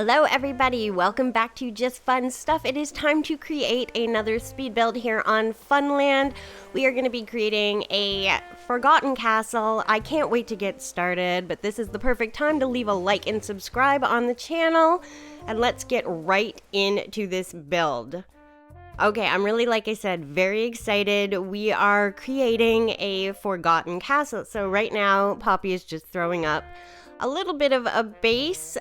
Hello everybody, welcome back to Just Fun Stuff. It is time to create another speed build here on Funland. We are going to be creating a forgotten castle. I can't wait to get started, but this is the perfect time to leave a like and subscribe on the channel. And let's get right into this build. Okay, I'm really, like I said, very excited. We are creating a forgotten castle. So right now, Poppy is just throwing up a little bit of a base.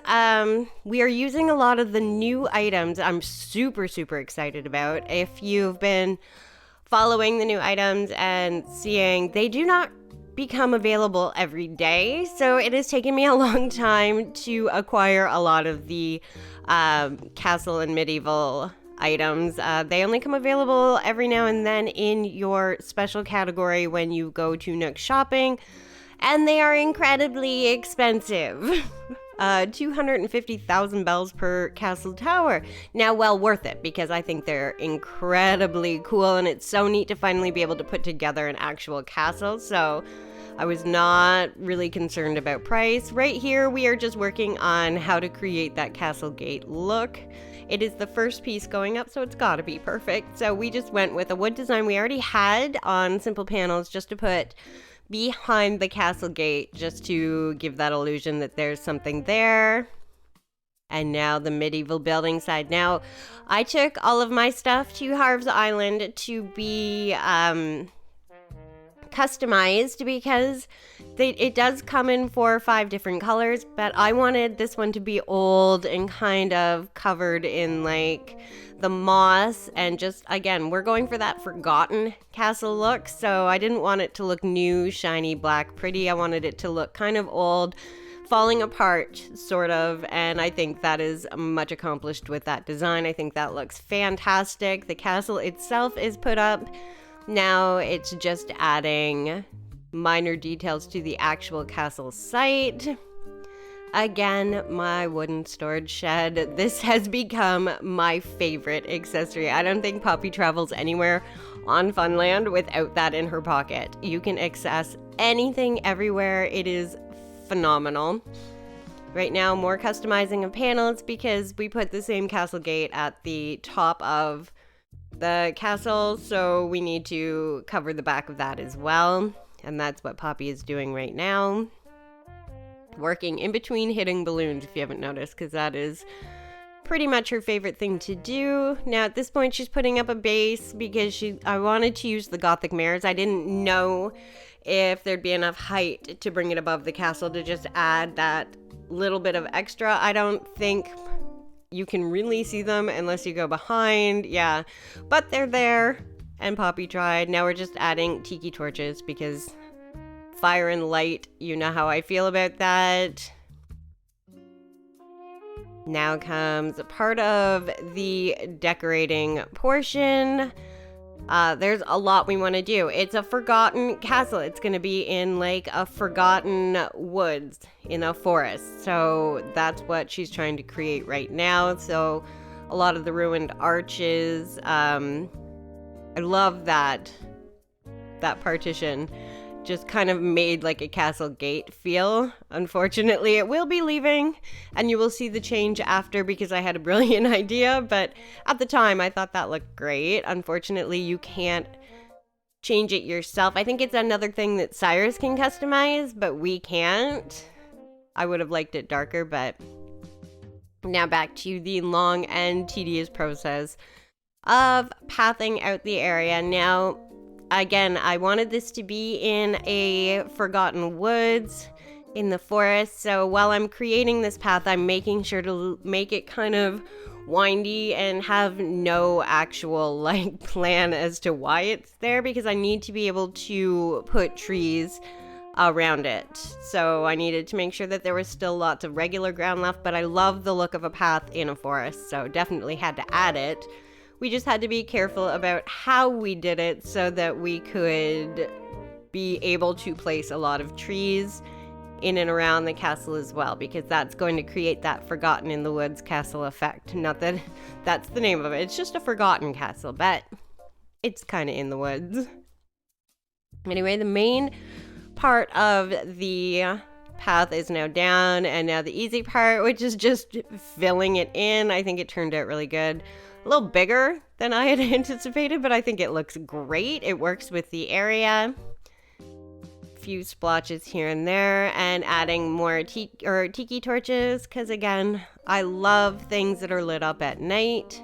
We are using a lot of the new items I'm super excited about. If you've been following the new items and seeing, they do not become available every day. So it has taken me a long time to acquire a lot of the castle and medieval items. They only come available every now and then in your special category when you go to Nook Shopping. And they are incredibly expensive. 250,000 bells per castle tower. Now, well worth it, because I think they're incredibly cool, and it's so neat to finally be able to put together an actual castle. So I was not really concerned about price. Right here, we are just working on how to create that castle gate look. It is the first piece going up, so it's gotta be perfect. So we just went with a wood design we already had on simple panels just to put behind the castle gate, just to give that illusion that there's something there. And now the medieval building side. Now, I took all of my stuff to Harv's Island to be customized, because it does come in 4 or 5 different colors, but I wanted this one to be old and kind of covered in like the moss, and just, again, we're going for that forgotten castle look. So I didn't want it to look new, shiny, black, pretty. I wanted it to look kind of old, falling apart, sort of, and I think that is much accomplished with that design. I think that looks fantastic. The castle itself is put up. Now it's just adding minor details to the actual castle site. Again, my wooden storage shed. This has become my favorite accessory. I don't think Poppy travels anywhere on Funland without that in her pocket. You can access anything everywhere. It is phenomenal. Right now, more customizing of panels, because we put the same castle gate at the top of the castle, so we need to cover the back of that as well. And that's what Poppy is doing right now. Working in between hitting balloons, if you haven't noticed, because that is pretty much her favorite thing to do. Now at this point, she's putting up a base because I wanted to use the Gothic mirrors. I didn't know if there'd be enough height to bring it above the castle to just add that little bit of extra. I don't think you can really see them unless you go behind. Yeah, but they're there, and Poppy tried. Now we're just adding tiki torches, because fire and light, you know how I feel about that. Now comes a part of the decorating portion. There's a lot we want to do. It's a forgotten castle. It's going to be in like a forgotten woods in a forest. So that's what she's trying to create right now. So a lot of the ruined arches. I love that partition just kind of made like a castle gate feel. Unfortunately, it will be leaving, and you will see the change after, because I had a brilliant idea, but at the time I thought that looked great. Unfortunately, you can't change it yourself. I think it's another thing that Cyrus can customize, but we can't. I would have liked it darker, but now back to the long and tedious process of pathing out the area. Now, again, I wanted this to be in a forgotten woods in the forest. So while I'm creating this path, I'm making sure to make it kind of windy and have no actual like plan as to why it's there, because I need to be able to put trees around it. So I needed to make sure that there was still lots of regular ground left, but I love the look of a path in a forest, so definitely had to add it. We just had to be careful about how we did it so that we could be able to place a lot of trees in and around the castle as well, because that's going to create that forgotten in the woods castle effect. Not that that's the name of it. It's just a forgotten castle, but it's kind of in the woods. Anyway, the main part of the path is now down, and now the easy part, which is just filling it in. I think it turned out really good. A little bigger than I had anticipated, but I think it looks great. It works with the area. Few splotches here and there, and adding more tiki torches, because again, I love things that are lit up at night.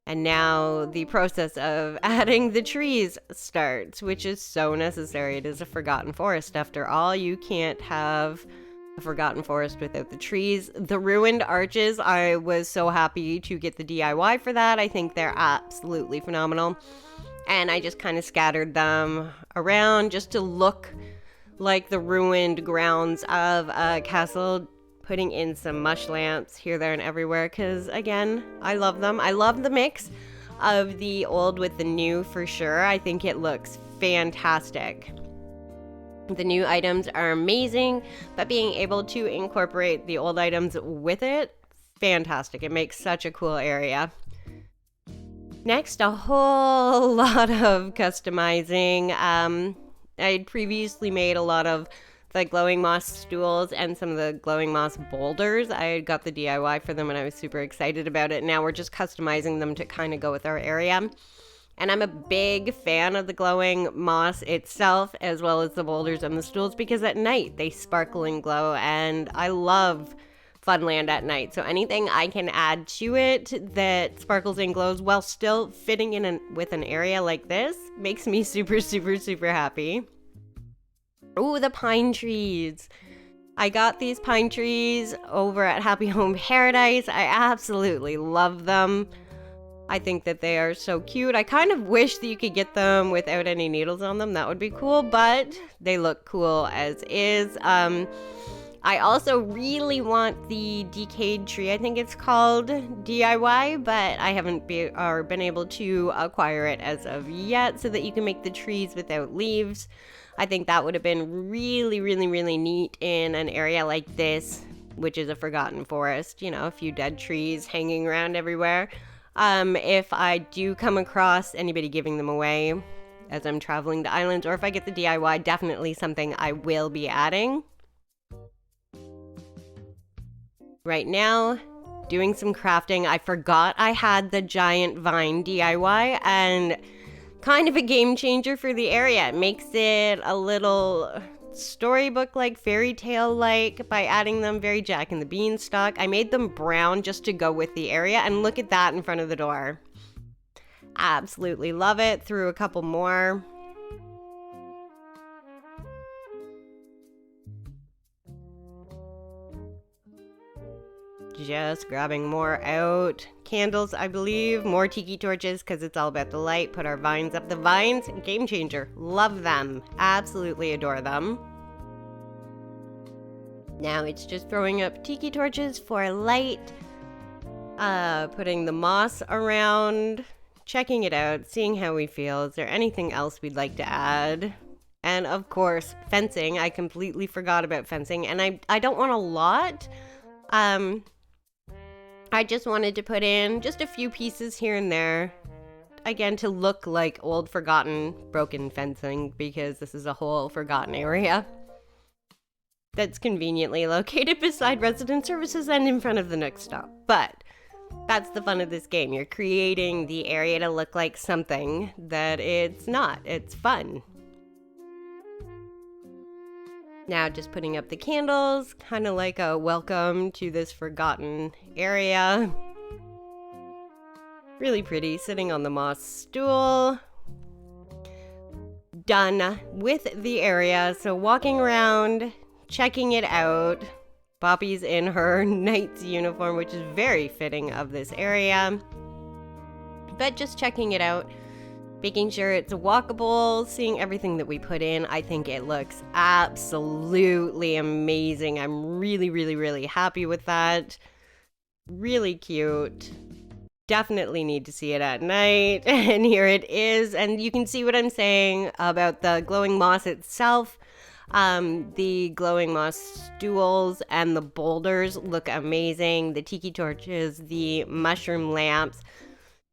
And now the process of adding the trees starts, which is so necessary. It is a forgotten forest after all. You can't have a forgotten forest without the trees. The ruined arches, I was so happy to get the DIY for that. I think they're absolutely phenomenal. And I just kind of scattered them around just to look like the ruined grounds of a castle, putting in some mush lamps here, there, and everywhere, because again, I love them. I love the mix of the old with the new for sure. I think it looks fantastic. The new items are amazing, but being able to incorporate the old items with it, fantastic. It makes such a cool area. Next, a whole lot of customizing. I had previously made a lot of the glowing moss stools and some of the glowing moss boulders. I got the DIY for them and I was super excited about it. Now we're just customizing them to kind of go with our area. And I'm a big fan of the glowing moss itself, as well as the boulders and the stools, because at night they sparkle and glow, and I love Funland at night. So anything I can add to it that sparkles and glows while still fitting in with an area like this makes me super, super, super happy. Oh, the pine trees. I got these pine trees over at Happy Home Paradise. I absolutely love them. I think that they are so cute. I kind of wish that you could get them without any needles on them. That would be cool, but they look cool as is. I also really want the decayed tree, I think it's called, DIY, but I haven't been able to acquire it as of yet, so that you can make the trees without leaves. I think that would have been really, really, really neat in an area like this, which is a forgotten forest. You know, a few dead trees hanging around everywhere. If I do come across anybody giving them away as I'm traveling to islands, or if I get the DIY, definitely something I will be adding. Right now, doing some crafting. I forgot I had the giant vine DIY, and kind of a game changer for the area. It makes it a little storybook-like, fairy tale-like by adding them very Jack and the Beanstalk. I made them brown just to go with the area, and look at that in front of the door. Absolutely love it. Threw a couple more. Just grabbing more out. Candles, I believe. More tiki torches, because it's all about the light. Put our vines up. The vines, game changer. Love them. Absolutely adore them. Now it's just throwing up tiki torches for light. Putting the moss around. Checking it out. Seeing how we feel. Is there anything else we'd like to add? And of course, fencing. I completely forgot about fencing. And I don't want a lot. I just wanted to put in just a few pieces here and there, again, to look like old, forgotten, broken fencing, because this is a whole forgotten area that's conveniently located beside resident services and in front of the Nook stop. But that's the fun of this game. You're creating the area to look like something that it's not. It's fun. Now just putting up the candles, kind of like a welcome to this forgotten area. Really pretty, sitting on the moss stool. Done with the area, so walking around, checking it out. Boppy's in her knight's uniform, which is very fitting of this area. But just checking it out. Making sure it's walkable, seeing everything that we put in. I think it looks absolutely amazing. I'm really, really, really happy with that. Really cute. Definitely need to see it at night. And here it is. And you can see what I'm saying about the glowing moss itself. The glowing moss stools and the boulders look amazing. The tiki torches, the mushroom lamps.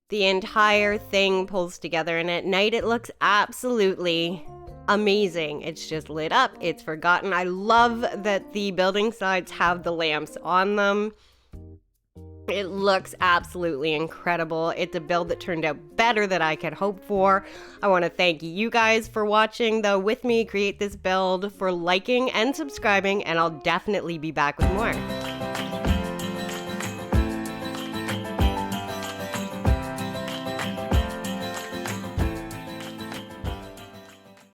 The entire thing pulls together, and at night it looks absolutely amazing. It's just lit up. It's forgotten. I love that the building sides have the lamps on them. It looks absolutely incredible. It's a build that turned out better than I could hope for. I want to thank you guys for watching with me create this build, for liking and subscribing, and I'll definitely be back with more.